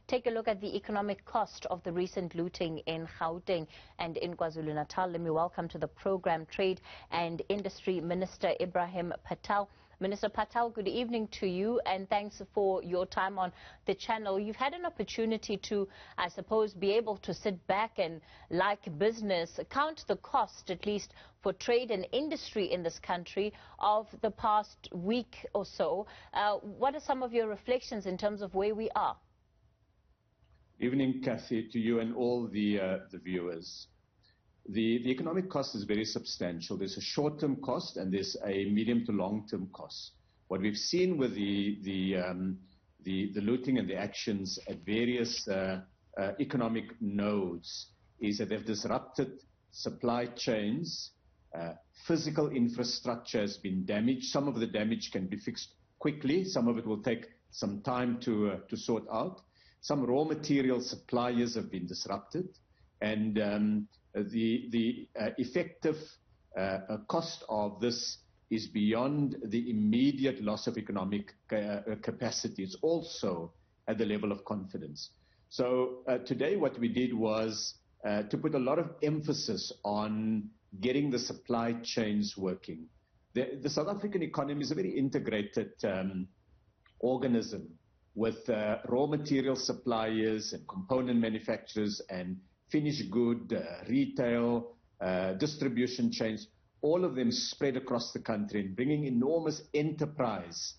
take a look at the economic cost of the recent looting in Gauteng and in KwaZulu-Natal. Let me welcome to the program Trade and Industry Minister Ebrahim Patel. Minister Patel, good evening to you, and thanks for your time on the channel. You've had an opportunity to, I suppose, be able to sit back and, like business, count the cost, at least for trade and industry in this country, of the past week or so. What are some of your reflections in terms of where we are? Evening, Kathy, to you and all the viewers. The economic cost is very substantial. There's a short-term cost and there's a medium to long-term cost. What we've seen with the looting and the actions at various economic nodes is that they've disrupted supply chains. Physical infrastructure has been damaged. Some of the damage can be fixed quickly. Some of it will take some time to sort out. Some raw material suppliers have been disrupted. And the effective cost of this is beyond the immediate loss of economic capacity. It's also at the level of confidence. So today what we did was to put a lot of emphasis on getting the supply chains working. The South African economy is a very integrated organism with raw material suppliers and component manufacturers and finished good, retail, distribution chains, all of them spread across the country and bringing enormous enterprise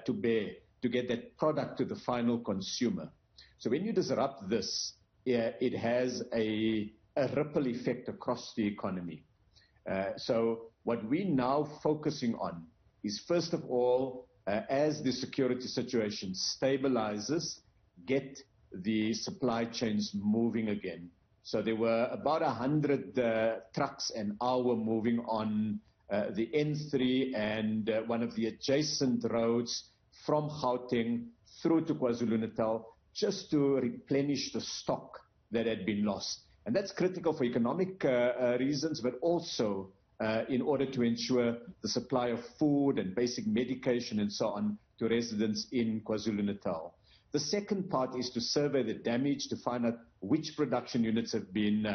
to bear to get that product to the final consumer. So when you disrupt this, it has a ripple effect across the economy. So what we're now focusing on is, first of all, as the security situation stabilizes, get the supply chains moving again. So there were about 100 trucks an hour moving on the N3 and one of the adjacent roads from Gauteng through to KwaZulu-Natal just to replenish the stock that had been lost. And that's critical for economic reasons, but also in order to ensure the supply of food and basic medication and so on to residents in KwaZulu-Natal. The second part is to survey the damage to find out which production units have been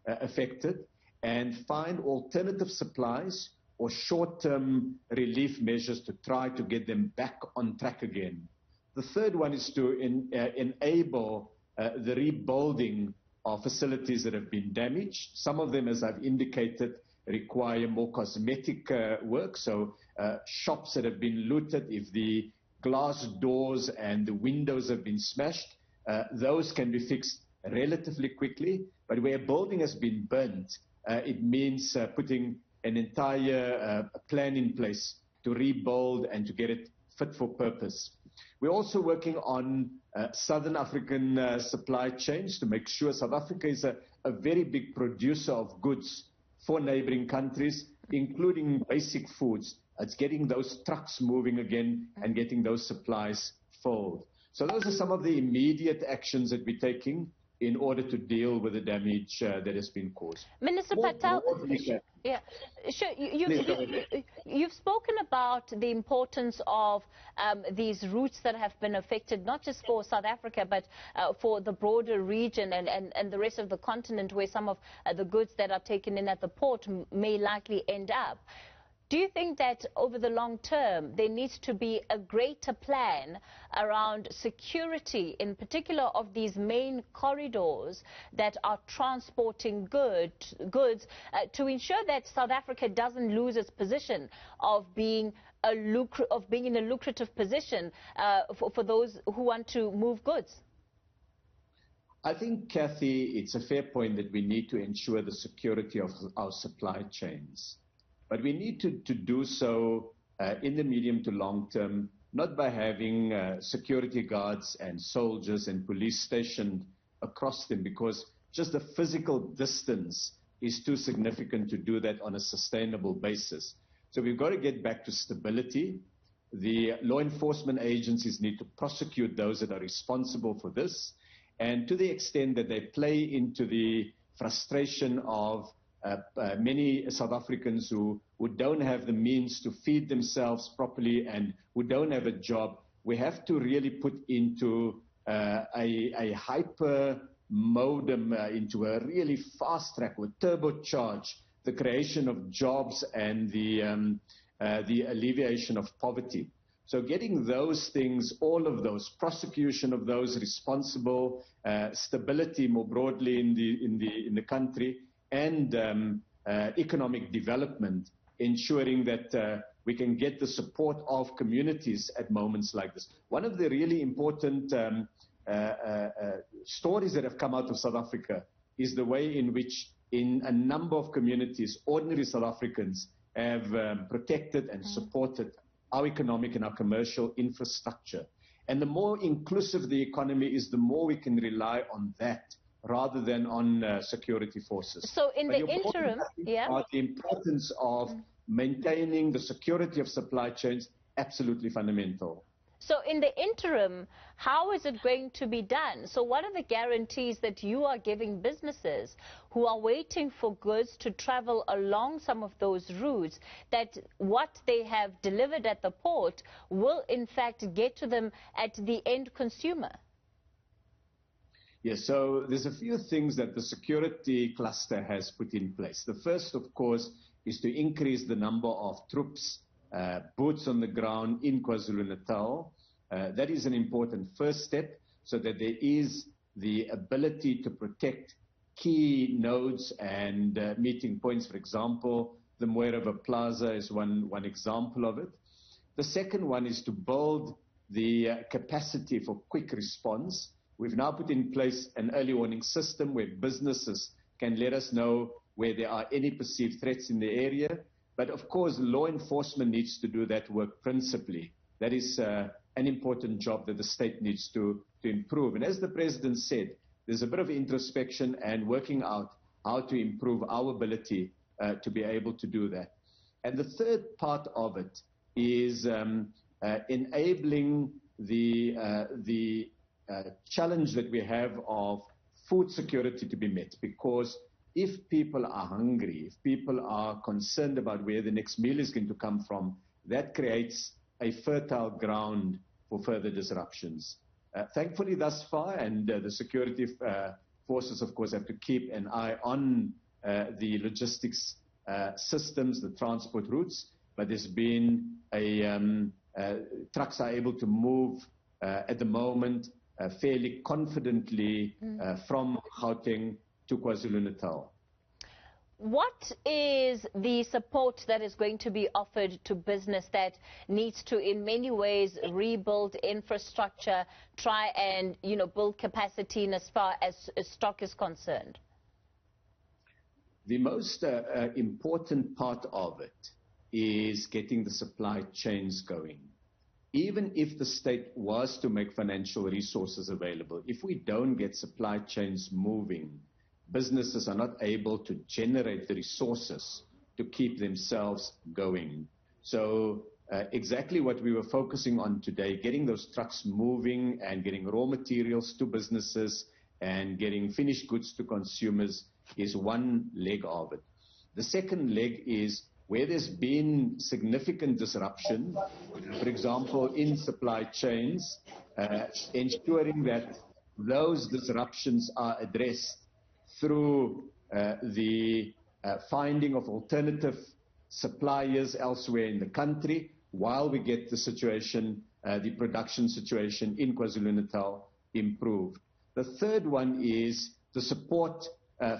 affected and find alternative supplies or short-term relief measures to try to get them back on track again. The third one is to enable the rebuilding of facilities that have been damaged. Some of them, as I've indicated, require more cosmetic work. So shops that have been looted, if the glass doors and the windows have been smashed, those can be fixed relatively quickly. But where a building has been burnt, it means putting an entire plan in place to rebuild and to get it fit for purpose. We're also working on Southern African supply chains to make sure South Africa is a very big producer of goods for neighboring countries, including basic foods. It's getting those trucks moving again and getting those supplies filled. So those are some of the immediate actions that we're taking in order to deal with the damage that has been caused. Minister Patel, yeah, sure. You've spoken about the importance of these routes that have been affected, not just for South Africa, but for the broader region and the rest of the continent, where some of the goods that are taken in at the port may likely end up. Do you think that over the long term there needs to be a greater plan around security, in particular of these main corridors that are transporting goods to ensure that South Africa doesn't lose its position of being in a lucrative position for those who want to move goods? I think, Kathy, it's a fair point that we need to ensure the security of our supply chains. But we need to do so in the medium to long term, not by having security guards and soldiers and police stationed across them, because just the physical distance is too significant to do that on a sustainable basis. So we've got to get back to stability. The law enforcement agencies need to prosecute those that are responsible for this. And to the extent that they play into the frustration of many South Africans who don't have the means to feed themselves properly and who don't have a job, we have to really put into a hyper modem into a really fast track with turbocharge the creation of jobs and the alleviation of poverty. So getting those things, all of those, prosecution of those responsible, stability more broadly in the country, and economic development, ensuring that we can get the support of communities at moments like this. One of the really important stories that have come out of South Africa is the way in which in a number of communities, ordinary South Africans have protected and supported our economic and our commercial infrastructure. And the more inclusive the economy is, the more we can rely on that rather than on security forces. So in the interim, the importance of maintaining the security of supply chains, absolutely fundamental. So in the interim, how is it going to be done? So what are the guarantees that you are giving businesses who are waiting for goods to travel along some of those routes, that what they have delivered at the port will in fact get to them at the end consumer? Yes, so there's a few things that the security cluster has put in place. The first, of course, is to increase the number of troops, boots on the ground in KwaZulu-Natal. That is an important first step so that there is the ability to protect key nodes and meeting points. For example, the Mwereva Plaza is one example of it. The second one is to build the capacity for quick response. We've now put in place an early warning system where businesses can let us know where there are any perceived threats in the area. But of course, law enforcement needs to do that work principally. That is an important job that the state needs to improve. And as the President said, there's a bit of introspection and working out how to improve our ability to be able to do that. And the third part of it is enabling the challenge that we have of food security to be met, because if people are hungry, if people are concerned about where the next meal is going to come from, that creates a fertile ground for further disruptions. Thankfully, thus far, and the security forces, of course, have to keep an eye on the logistics systems, the transport routes, but there's been trucks are able to move at the moment fairly confidently from Gauteng to KwaZulu-Natal. What is the support that is going to be offered to business that needs to, in many ways, rebuild infrastructure, try and, build capacity in as far as stock is concerned? The most important part of it is getting the supply chains going. Even if the state was to make financial resources available, if we don't get supply chains moving, businesses are not able to generate the resources to keep themselves going. So exactly what we were focusing on today, getting those trucks moving and getting raw materials to businesses and getting finished goods to consumers is one leg of it. The second leg is where there's been significant disruption, for example, in supply chains, ensuring that those disruptions are addressed through the finding of alternative suppliers elsewhere in the country while we get the situation, the production situation in KwaZulu-Natal improved. The third one is the support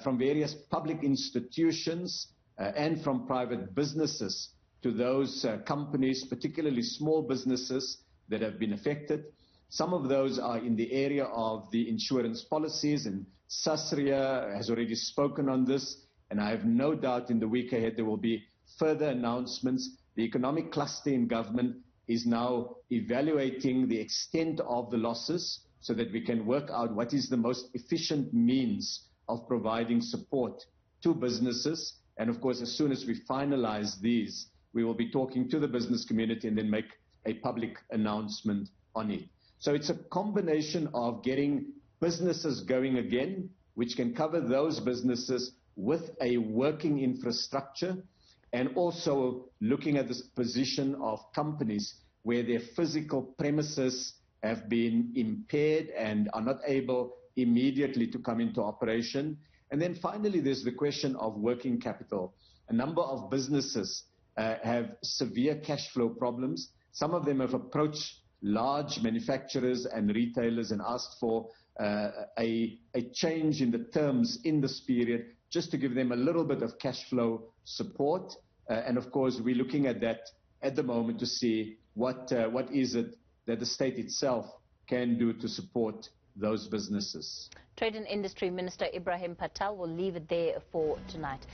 from various public institutions and from private businesses to those companies, particularly small businesses that have been affected. Some of those are in the area of the insurance policies, and Sasria has already spoken on this, and I have no doubt in the week ahead there will be further announcements. The economic cluster in government is now evaluating the extent of the losses so that we can work out what is the most efficient means of providing support to businesses. And of course, as soon as we finalize these, we will be talking to the business community and then make a public announcement on it. So it's a combination of getting businesses going again, which can cover those businesses with a working infrastructure, and also looking at this position of companies where their physical premises have been impaired and are not able immediately to come into operation. And then finally, there's the question of working capital. A number of businesses have severe cash flow problems. Some of them have approached large manufacturers and retailers and asked for a change in the terms in this period, just to give them a little bit of cash flow support. And of course, we're looking at that at the moment to see what is it that the state itself can do to support those businesses. Trade and Industry Minister Ebrahim Patel will leave it there for tonight.